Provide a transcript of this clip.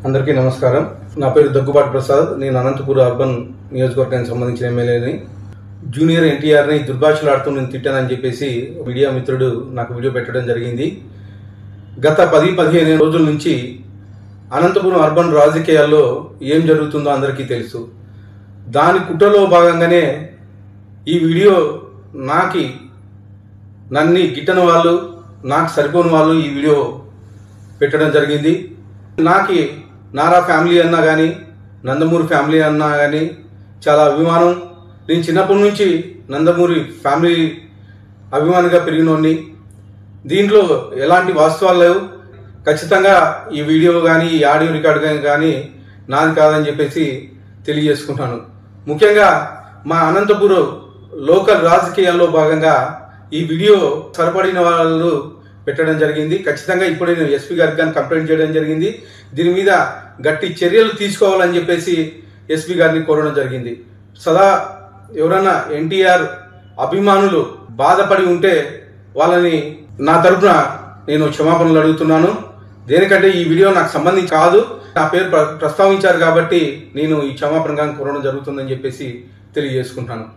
అందరికీ నమస్కారం. నా పేరు దగ్గుబాటి ప్రసాద్. నేను అనంతపురం అర్బన్ నియోజకవర్గానికి సంబంధించిన ఎమ్మెల్యేని. జూనియర్ ఎన్టీఆర్ని దుర్భాషలాడుతూ నేను తిట్టానని చెప్పేసి మీడియా మిత్రుడు నాకు వీడియో పెట్టడం జరిగింది. గత 10-15 రోజుల నుంచి అనంతపురం అర్బన్ రాజకీయాల్లో ఏం జరుగుతుందో అందరికీ తెలుసు. దాని కుట్రలో భాగంగానే ఈ వీడియో నన్ను గిట్టని వాళ్ళు, నాకు సరిపోని వాళ్ళు ఈ వీడియో పెట్టడం జరిగింది. నారా ఫ్యామిలీ అన్నా కానీ, నందమూరి ఫ్యామిలీ అన్నా కానీ చాలా అభిమానం. నేను చిన్నప్పటి నుంచి నందమూరి ఫ్యామిలీ అభిమానిగా పెరిగినోడిని. దీంట్లో ఎలాంటి వాస్తవాలు లేవు. ఖచ్చితంగా ఈ వీడియో కానీ, ఈ ఆడియో రికార్డు కానీ నాది కాదని చెప్పేసి తెలియజేసుకుంటాను. ముఖ్యంగా మా అనంతపురం లోకల్ రాజకీయాల్లో భాగంగా ఈ వీడియో సరిపడిన వాళ్ళు పెట్టడం జరిగింది. ఖచ్చితంగా ఇప్పుడు నేను ఎస్పీ గారికి కానీ కంప్లైంట్ చేయడం జరిగింది. దీని మీద గట్టి చర్యలు తీసుకోవాలని చెప్పేసి ఎస్పీ గారిని కోరడం జరిగింది. సదా ఎవరైనా ఎన్టీఆర్ అభిమానులు బాధపడి ఉంటే వాళ్ళని నా తరఫున నేను క్షమాపణలు అడుగుతున్నాను. దేనికంటే ఈ వీడియో నాకు సంబంధించి కాదు, నా పేరు ప్రస్తావించారు కాబట్టి నేను ఈ క్షమాపణ కోరడం జరుగుతుందని చెప్పేసి తెలియజేసుకుంటాను.